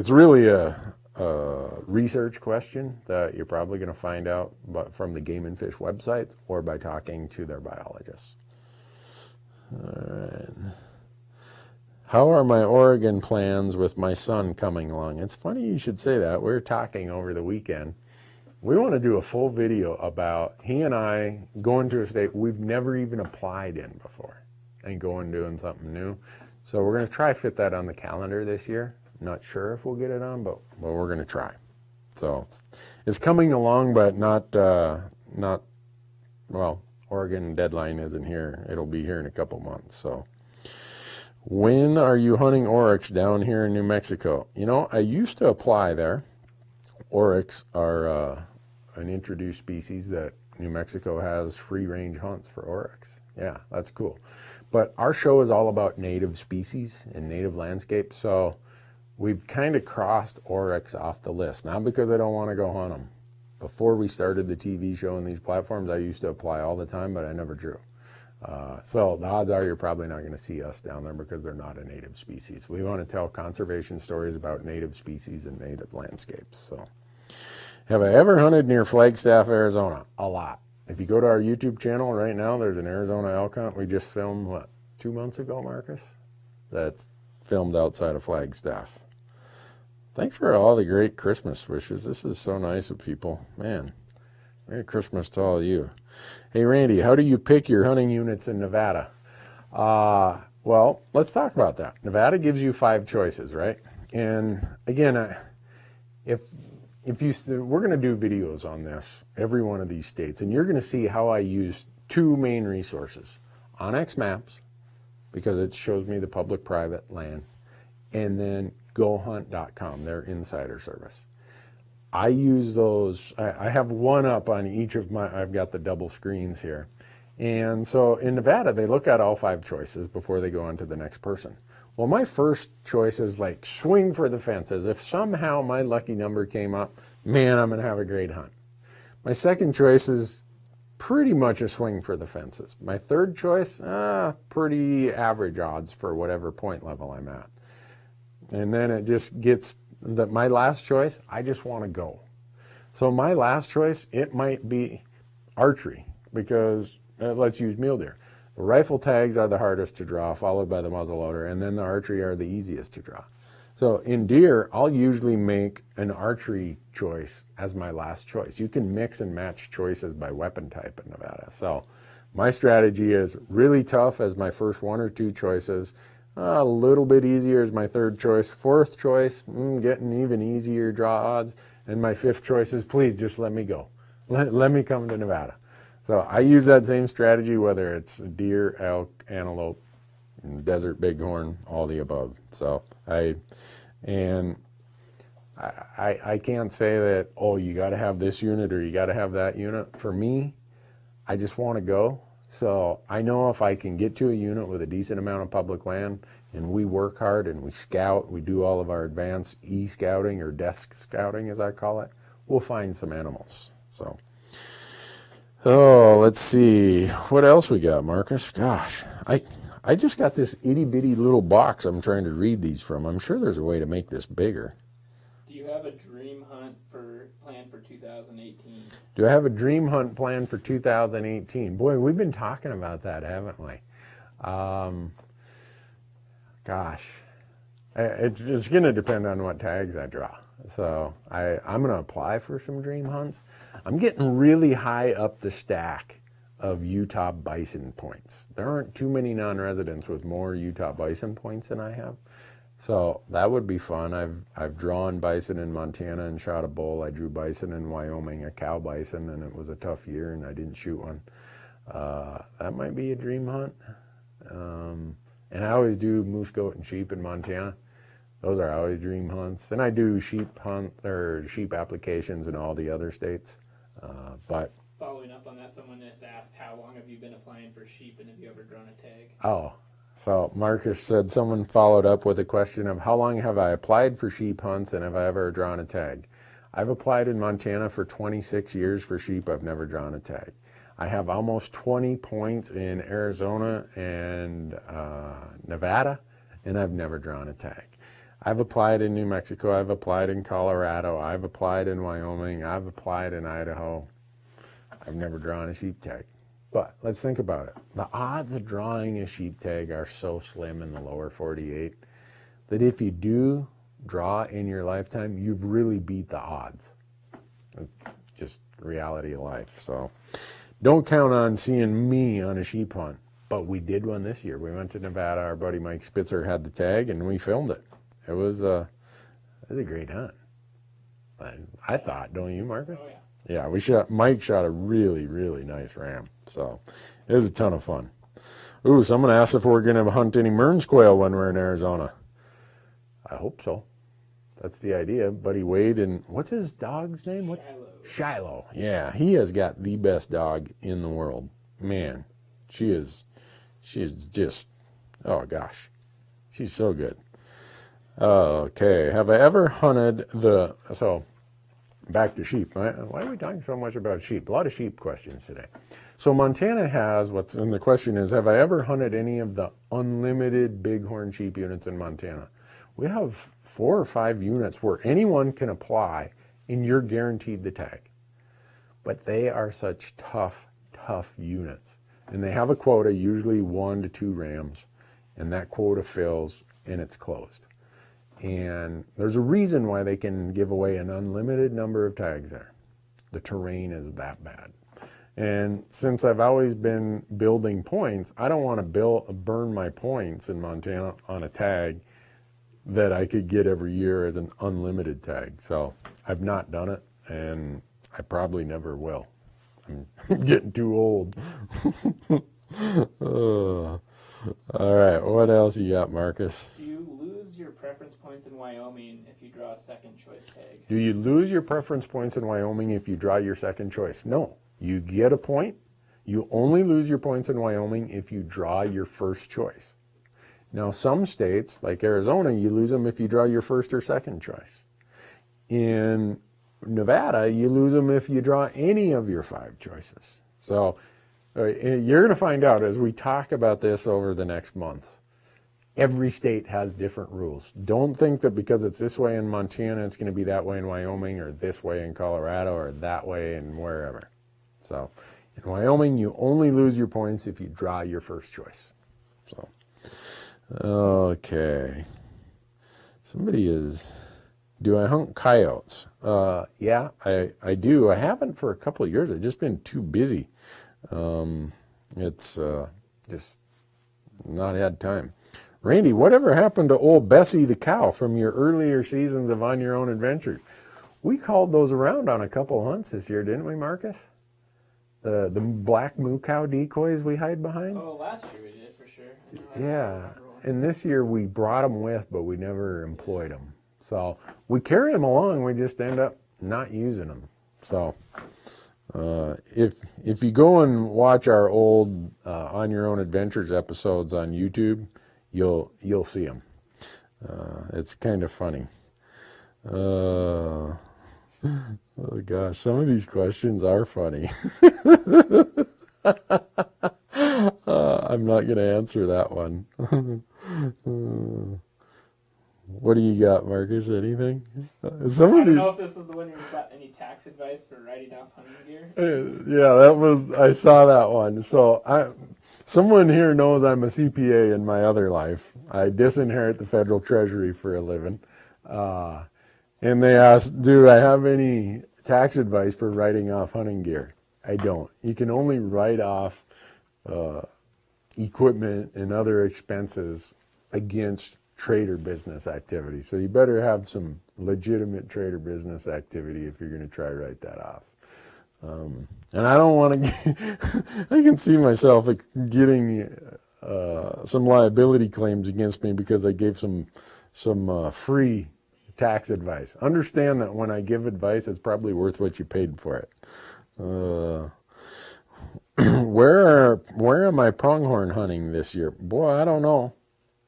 really a research question that you're probably going to find out from the Game and Fish websites or by talking to their biologists. All right. How are my Oregon plans with my son coming along? It's funny you should say that. We were talking over the weekend. We want to do a full video about he and I going to a state we've never even applied in before and going doing something new. So we're going to try to fit that on the calendar this year. Not sure if we'll get it on, but we're going to try. So it's coming along, but not well, Oregon deadline isn't here. It'll be here in a couple months. So when are you hunting oryx down here in New Mexico? You know, I used to apply there. Oryx are an introduced species that New Mexico has free range hunts for oryx. Yeah, that's cool. But our show is all about native species and native landscapes. So we've kind of crossed oryx off the list. Not because I don't want to go hunt them. Before we started the TV show and these platforms, I used to apply all the time, but I never drew. So the odds are you're probably not going to see us down there because they're not a native species. We want to tell conservation stories about native species and native landscapes. So, have I ever hunted near Flagstaff, Arizona? A lot. If you go to our YouTube channel right now, there's an Arizona elk hunt we just filmed, 2 months ago, Marcus? That's filmed outside of Flagstaff. Thanks for all the great Christmas wishes. This is so nice of people. Man, Merry Christmas to all of you. Hey, Randy, how do you pick your hunting units in Nevada? Well, let's talk about that. Nevada gives you 5 choices, right? And again, we're going to do videos on this, every one of these states, and you're going to see how I use 2 main resources. Onyx Maps, because it shows me the public-private land, and then GoHunt.com, their insider service. I use those. I have one up on each of I've got the double screens here. And so in Nevada, they look at all 5 choices before they go on to the next person. Well, my first choice is like swing for the fences. If somehow my lucky number came up, man, I'm going to have a great hunt. My second choice is pretty much a swing for the fences. My third choice, pretty average odds for whatever point level I'm at. And then it just gets my last choice, I just want to go. So my last choice, it might be archery, because let's use mule deer. The rifle tags are the hardest to draw, followed by the muzzleloader, and then the archery are the easiest to draw. So in deer, I'll usually make an archery choice as my last choice. You can mix and match choices by weapon type in Nevada. So my strategy is really tough as my first 1 or 2 choices, a little bit easier as my third choice. Fourth choice, getting even easier draw odds. And my 5th choice is, please just let me go. Let me come to Nevada. So I use that same strategy, whether it's deer, elk, antelope, desert bighorn, all the above. So I can't say that, oh, you got to have this unit or you got to have that unit. For me, I just want to go. So I know if I can get to a unit with a decent amount of public land and we work hard and we scout, we do all of our advanced e-scouting or desk scouting, as I call it, we'll find some animals. So, let's see. What else we got, Marcus? Gosh, I just got this itty-bitty little box I'm trying to read these from. I'm sure there's a way to make this bigger. Do you have a dream hunt planned for 2018? Do I have a dream hunt planned for 2018? Boy, we've been talking about that, haven't we? Gosh, it's going to depend on what tags I draw. So I'm going to apply for some dream hunts. I'm getting really high up the stack of Utah bison points. There aren't too many non-residents with more Utah bison points than I have. So that would be fun. I've drawn bison in Montana and shot a bull. I drew bison in Wyoming, a cow bison, and it was a tough year and I didn't shoot one. That might be a dream hunt. And I always do moose, goat, and sheep in Montana. Those are always dream hunts. And I do sheep applications in all the other states. But following up on that, someone just asked, how long have you been applying for sheep and have you ever drawn a tag? Oh. So Marcus said someone followed up with a question of how long have I applied for sheep hunts and have I ever drawn a tag? I've applied in Montana for 26 years for sheep. I've never drawn a tag. I have almost 20 points in Arizona and Nevada, and I've never drawn a tag. I've applied in New Mexico. I've applied in Colorado. I've applied in Wyoming. I've applied in Idaho. I've never drawn a sheep tag. But let's think about it. The odds of drawing a sheep tag are so slim in the lower 48 that if you do draw in your lifetime, you've really beat the odds. It's just reality of life. So don't count on seeing me on a sheep hunt. But we did one this year. We went to Nevada. Our buddy Mike Spitzer had the tag, and we filmed it. It was a great hunt. I thought, don't you, Marcus? Oh, yeah. Yeah, Mike shot a really, really nice ram. So it was a ton of fun. Ooh, someone asked if we're going to hunt any Mearns quail when we're in Arizona. I hope so. That's the idea. Buddy Wade and what's his dog's name? Shiloh. Yeah, he has got the best dog in the world. Man, she's just, oh gosh, she's so good. Okay, have I ever hunted so back to sheep. Why are we talking so much about sheep? A lot of sheep questions today. So Montana has and the question is, have I ever hunted any of the unlimited bighorn sheep units in Montana? We have 4 or 5 units where anyone can apply and you're guaranteed the tag. But they are such tough units. And they have a quota, usually 1 to 2 rams, and that quota fills and it's closed. And there's a reason why they can give away an unlimited number of tags there. The terrain is that bad. And since I've always been building points, I don't want to burn my points in Montana on a tag that I could get every year as an unlimited tag. So I've not done it, and I probably never will. I'm getting too old. All right, what else you got, Marcus? Do you lose your preference points in Wyoming if you draw a second choice tag? Do you lose your preference points in Wyoming if you draw your second choice? No. You get a point. You only lose your points in Wyoming if you draw your first choice. Now, some states, like Arizona, you lose them if you draw your first or second choice. In Nevada, you lose them if you draw any of your 5 choices. So you're going to find out as we talk about this over the next months. Every state has different rules. Don't think that because it's this way in Montana, it's going to be that way in Wyoming, or this way in Colorado, or that way in wherever. So in Wyoming, you only lose your points if you draw your first choice. So, okay. Do I hunt coyotes? Yeah, I do. I haven't for a couple of years. I've just been too busy. It's just not had time. Randy, whatever happened to old Bessie the cow from your earlier seasons of On Your Own Adventure? We called those around on a couple hunts this year, didn't we, Marcus? The black moo cow decoys we hide behind? Oh, last year we did, for sure. Yeah, and this year we brought them with, but we never employed them. So we carry them along, we just end up not using them. So if you go and watch our old On Your Own Adventures episodes on YouTube, you'll see them. It's kind of funny. Oh gosh, some of these questions are funny. I'm not going to answer that one. What do you got, Marcus? Anything? I don't know if this is the one where you got any tax advice for writing off hunting gear. Yeah, I saw that one. So someone here knows I'm a CPA in my other life. I disinherit the federal treasury for a living. And they asked, do I have any tax advice for writing off hunting gear? I don't. You can only write off equipment and other expenses against trader business activity. So you better have some legitimate trader business activity if you're going to try to write that off. And I don't want to, I can see myself getting some liability claims against me because I gave some free tax advice. Understand that when I give advice, it's probably worth what you paid for it. Where am I pronghorn hunting this year? Boy, I don't know,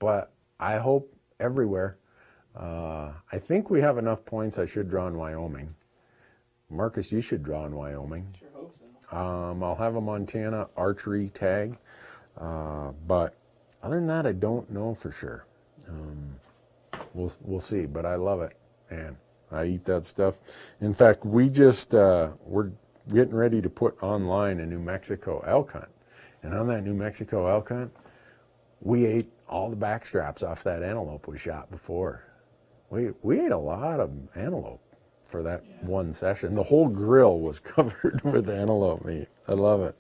but I hope everywhere. I think we have enough points I should draw in Wyoming. Marcus, you should draw in Wyoming. Sure hope so. I'll have a Montana archery tag, but other than that, I don't know for sure. We'll see, but I love it, man. I eat that stuff. In fact, we're getting ready to put online a New Mexico elk hunt, and on that New Mexico elk hunt, we ate all the back straps off that antelope we shot before. We ate a lot of antelope for that one session. The whole grill was covered with antelope meat. I love it.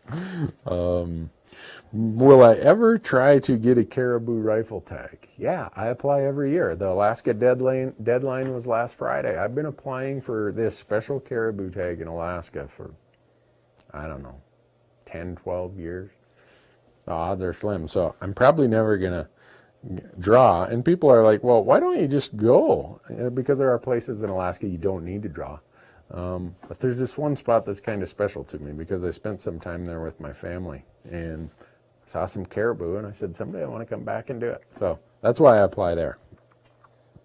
Will I ever try to get a caribou rifle tag? Yeah, I apply every year. The Alaska deadline was last Friday. I've been applying for this special caribou tag in Alaska for, I don't know, 10, 12 years. The odds are slim. So I'm probably never going to draw. And people are like, well, why don't you just go? Because there are places in Alaska you don't need to draw. But there's this one spot that's kind of special to me because I spent some time there with my family and saw some caribou, and I said, someday I want to come back and do it. So that's why I apply there.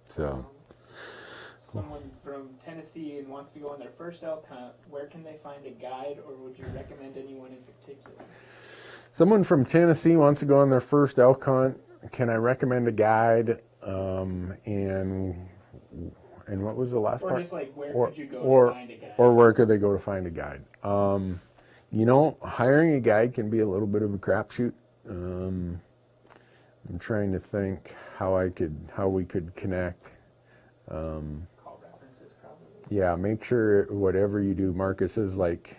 So Someone from 10 Tennessee and wants to go on their first elk hunt, where can they find a guide, or would you recommend anyone in particular? Someone from Tennessee wants to go on their first elk hunt. Can I recommend a guide? And what was the last part? Or just like, where could you go to find a guide? Or where could they go to find a guide? Hiring a guide can be a little bit of a crapshoot. I'm trying to think how we could connect. Call references, probably. Yeah, make sure whatever you do, Marcus, is like,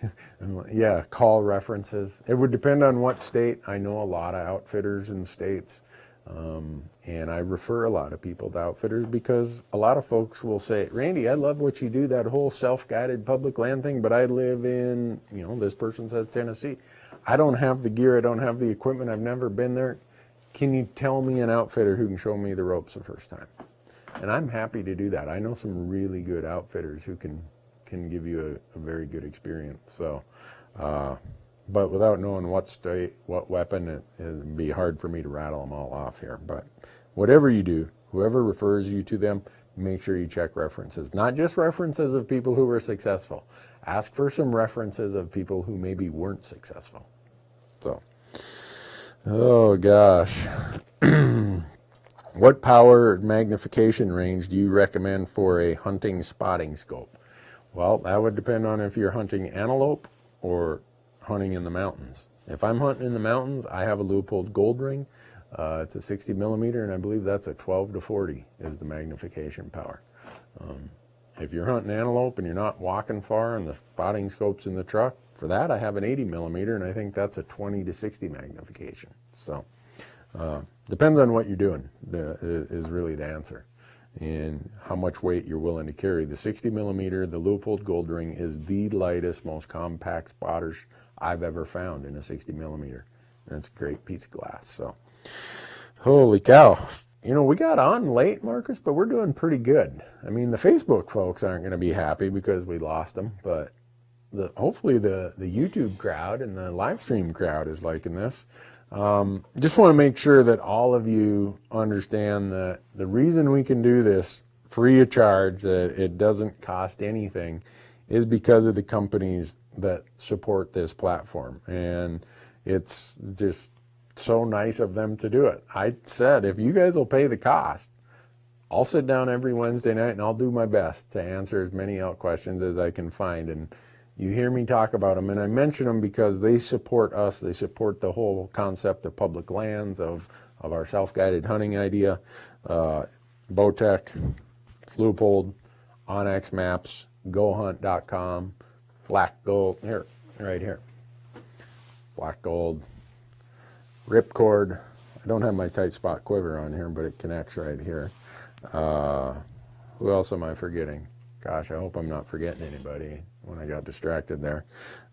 call references. It would depend on what state. I know a lot of outfitters in states. And I refer a lot of people to outfitters because a lot of folks will say, Randy, I love what you do, that whole self-guided public land thing, but I live in, this person says Tennessee. I don't have the gear, I don't have the equipment, I've never been there. Can you tell me an outfitter who can show me the ropes the first time? And I'm happy to do that. I know some really good outfitters who can give you a very good experience. So, but without knowing what state, what weapon, it'd be hard for me to rattle them all off here. But whatever you do, whoever refers you to them, make sure you check references. Not just references of people who were successful. Ask for some references of people who maybe weren't successful. So, oh gosh. What power magnification range do you recommend for a hunting spotting scope? Well, that would depend on if you're hunting antelope or hunting in the mountains. If I'm hunting in the mountains, I have a Leupold gold ring. It's a 60 millimeter, and I believe that's a 12 to 40 is the magnification power. If you're hunting antelope and you're not walking far and the spotting scope's in the truck, for that I have an 80 millimeter, and I think that's a 20 to 60 magnification. So depends on what you're doing is really the answer, and how much weight you're willing to carry. The 60 millimeter, the Leupold gold ring, is the lightest, most compact spotters I've ever found in a 60 millimeter. And it's a great piece of glass. So, holy cow. We got on late, Marcus, but we're doing pretty good. I mean, the Facebook folks aren't going to be happy because we lost them, but hopefully the YouTube crowd and the live stream crowd is liking this. Just want to make sure that all of you understand that the reason we can do this free of charge, that it doesn't cost anything, is because of the companies that support this platform. And it's just so nice of them to do it. I said, if you guys will pay the cost, I'll sit down every Wednesday night and I'll do my best to answer as many elk questions as I can find. And you hear me talk about them, and I mention them because they support us. They support the whole concept of public lands, of our self-guided hunting idea. Bowtech, Leupold, Onyx Maps, GoHunt.com, Black Gold, right here. Black Gold, Ripcord. I don't have my tight spot quiver on here, but it connects right here. Who else am I forgetting? Gosh, I hope I'm not forgetting anybody when I got distracted there.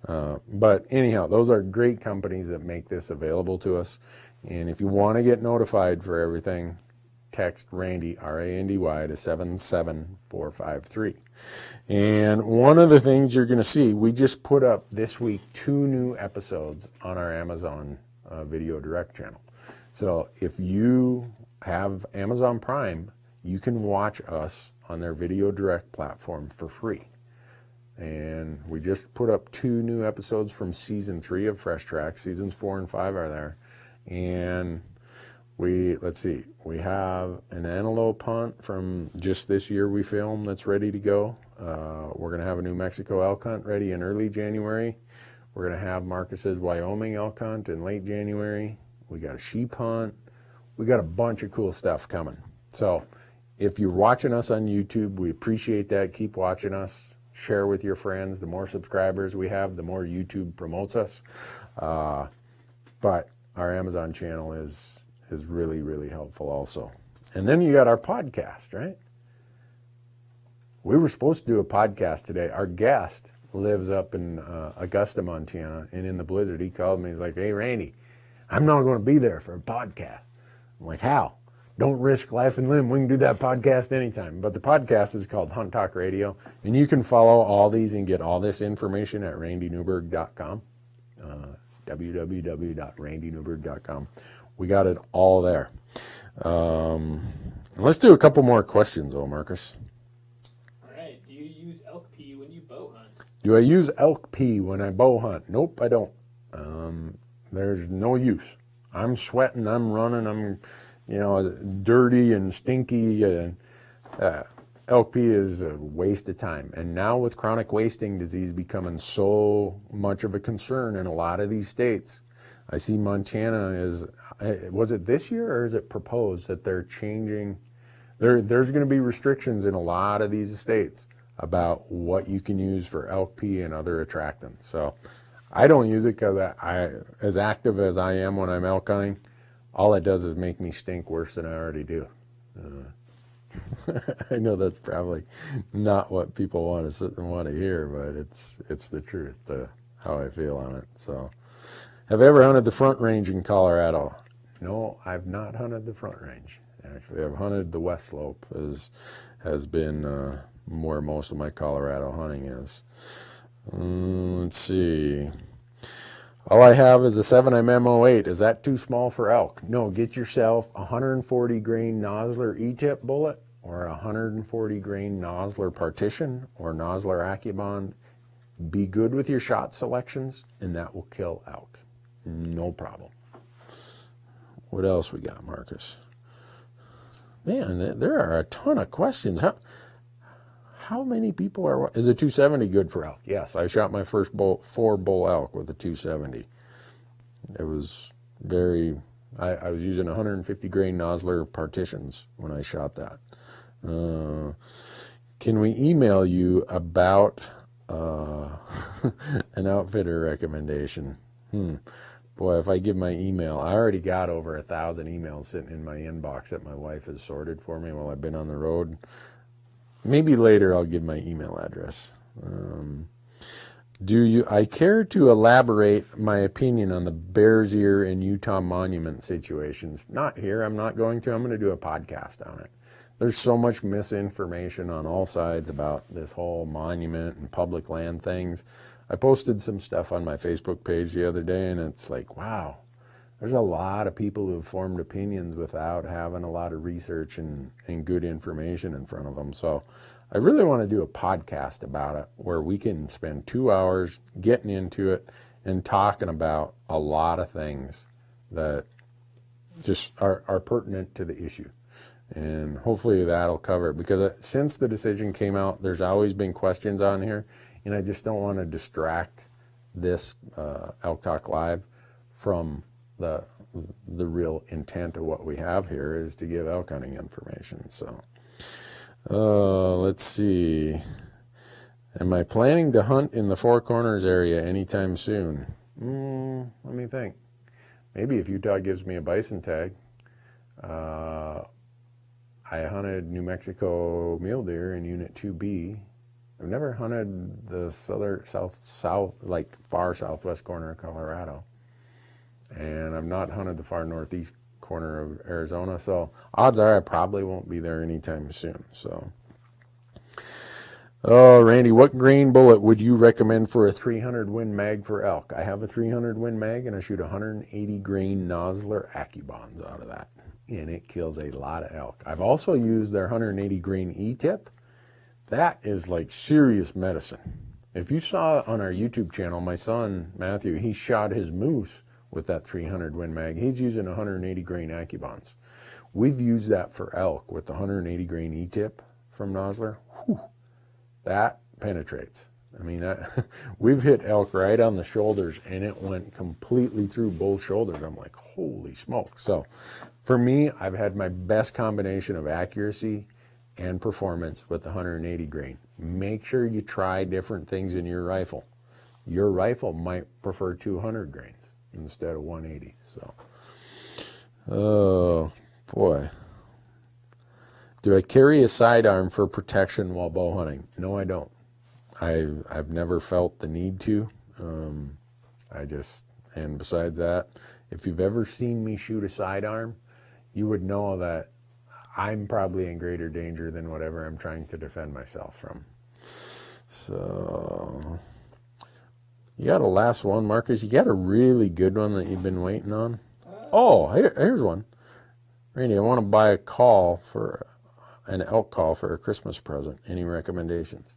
But anyhow, those are great companies that make this available to us. And if you want to get notified for everything, text Randy, R-A-N-D-Y, to 77453. And one of the things you're going to see, we just put up this week 2 new episodes on our Amazon Video Direct channel. So if you have Amazon Prime, you can watch us on their Video Direct platform for free. And we just put up 2 new episodes from season 3 of Fresh Tracks. Seasons 4 and 5 are there. And we have an antelope hunt from just this year we filmed that's ready to go. We're going to have a New Mexico elk hunt ready in early January. We're going to have Marcus's Wyoming elk hunt in late January. We got a sheep hunt. We got a bunch of cool stuff coming. So if you're watching us on YouTube, we appreciate that. Keep watching us. Share with your friends. The more subscribers we have, the more YouTube promotes us. But our Amazon channel is really, really helpful also. And then you got our podcast, right? We were supposed to do a podcast today. Our guest lives up in Augusta, Montana, and in the blizzard, he called me. He's like, hey, Randy, I'm not going to be there for a podcast. I'm like, how? Don't risk life and limb. We can do that podcast anytime. But the podcast is called Hunt Talk Radio, and you can follow all these and get all this information at randynewberg.com, www.randynewberg.com. We got it all there. Let's do a couple more questions, though, Marcus. All right. Do you use Do I use elk pee when I bow hunt? Nope, I don't. There's no use. I'm sweating, I'm running, I'm, dirty and stinky. And elk pee is a waste of time. And now with chronic wasting disease becoming so much of a concern in a lot of these states, I see Montana is, was it this year or is it proposed that they're changing? There's going to be restrictions in a lot of these states about what you can use for elk pee and other attractants. So I don't use it because as active as I am when I'm elk hunting, all it does is make me stink worse than I already do. I know that's probably not what people want to hear, but it's the truth, how I feel on it. So, have you ever hunted the Front Range in Colorado? No, I've not hunted the Front Range. Actually, I've hunted the West Slope. Has been where most of my Colorado hunting is. Let's see. All I have is a 7M M08. Is that too small for elk? No, get yourself a 140 grain Nosler E-tip bullet or a 140 grain Nosler partition or Nosler AccuBond. Be good with your shot selections, and that will kill elk. No problem. What else we got, Marcus? Man, there are a ton of questions. How many people are... Is a 270 good for elk? Yes, I shot my first 4-bull elk with a 270. It was very... I was using 150 grain Nosler partitions when I shot that. Can we email you about an outfitter recommendation? Boy, if I give my email, I already got over 1,000 emails sitting in my inbox that my wife has sorted for me while I've been on the road. Maybe later I'll give my email address. I care to elaborate my opinion on the Bears Ear and Utah Monument situations? Not here. I'm not going to. I'm going to do a podcast on it. There's so much misinformation on all sides about this whole monument and public land things. I posted some stuff on my Facebook page the other day, and it's like, wow, there's a lot of people who have formed opinions without having a lot of research and good information in front of them. So I really want to do a podcast about it where we can spend 2 hours getting into it and talking about a lot of things that just are pertinent to the issue. And hopefully that'll cover it, because since the decision came out, there's always been questions on here, and I just don't want to distract this Elk Talk Live from the real intent of what we have here is to give elk hunting information. So let's see. Am I planning to hunt in the Four Corners area anytime soon? Let me think. Maybe if Utah gives me a bison tag. I hunted New Mexico mule deer in Unit 2B. I've never hunted the south, like far southwest corner of Colorado. And I've not hunted the far northeast corner of Arizona. So odds are I probably won't be there anytime soon. So, oh, Randy, what grain bullet would you recommend for a 300 Win mag for elk? I have a 300 Win mag, and I shoot 180 grain Nosler AccuBonds out of that. And it kills a lot of elk. I've also used their 180 grain E-tip. That is like serious medicine. If you saw on our YouTube channel, my son, Matthew, he shot his moose with that 300 Win mag. He's using 180 grain AccuBonds. We've used that for elk with the 180 grain E-tip from Nosler. Whew, that penetrates. I mean, we've hit elk right on the shoulders, and it went completely through both shoulders. I'm like, holy smoke. So for me, I've had my best combination of accuracy and performance with the 180 grain. Make sure you try different things in your rifle. Your rifle might prefer 200 grains instead of 180. So, oh boy. Do I carry a sidearm for protection while bow hunting? No, I don't. I've never felt the need to. And besides that, if you've ever seen me shoot a sidearm, you would know that I'm probably in greater danger than whatever I'm trying to defend myself from. So, you got a last one, Marcus? You got a really good one that you've been waiting on? Oh, here's one. Randy, I want to buy an elk call for a Christmas present. Any recommendations?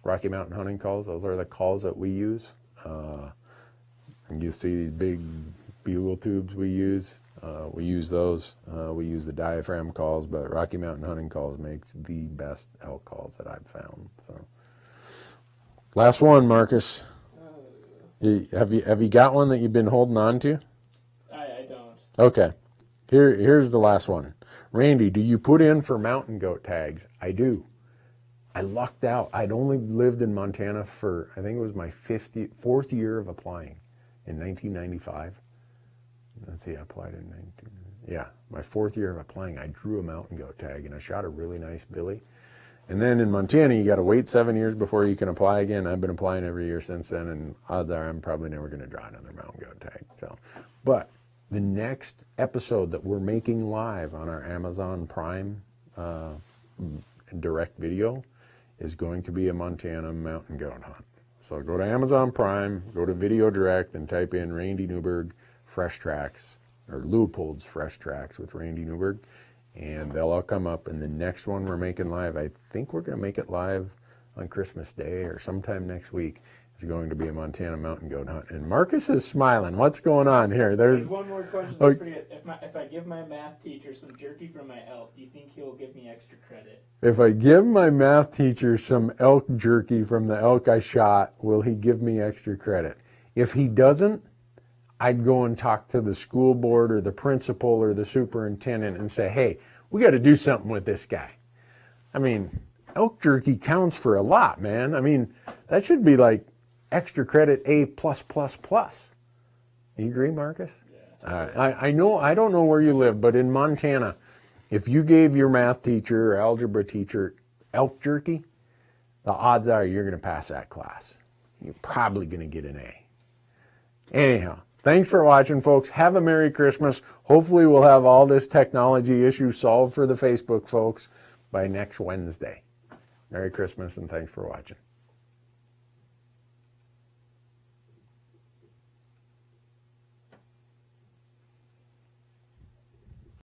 Rocky Mountain hunting calls. Those are the calls that we use. You see these big bugle tubes we use. We use those. We use the diaphragm calls, but Rocky Mountain hunting calls makes the best elk calls that I've found. So, last one, Marcus. Have you got one that you've been holding on to? I don't. Okay. Here's the last one. Randy, do you put in for mountain goat tags? I do. I lucked out. I'd only lived in Montana for, I think it was my fourth year of applying in 1995. Let's see, I applied in 19. Yeah, my fourth year of applying, I drew a mountain goat tag and I shot a really nice billy. And then in Montana, you got to wait 7 years before you can apply again. I've been applying every year since then, and odds are I'm probably never going to draw another mountain goat tag. So, but the next episode that we're making live on our Amazon Prime direct video is going to be a Montana mountain goat hunt. So go to Amazon Prime, go to Video Direct, and type in Randy Newberg Fresh Tracks, or Leupold's Fresh Tracks with Randy Newberg, and they'll all come up. And the next one we're making live, I think we're going to make it live on Christmas Day or sometime next week. It's going to be a Montana mountain goat hunt. And Marcus is smiling. What's going on here? There's one more question. Okay. If I give my math teacher some jerky from my elk, do you think he'll give me extra credit? If I give my math teacher some elk jerky from the elk I shot, will he give me extra credit? If he doesn't, I'd go and talk to the school board or the principal or the superintendent and say, hey, we got to do something with this guy. I mean, elk jerky counts for a lot, man. I mean, that should be like extra credit A+++. You agree, Marcus? Yeah. I know, I don't know where you live, but in Montana, if you gave your math teacher or algebra teacher elk jerky, the odds are you're going to pass that class. You're probably going to get an A. Anyhow, thanks for watching, folks. Have a Merry Christmas. Hopefully we'll have all this technology issue solved for the Facebook folks by next Wednesday. Merry Christmas and thanks for watching.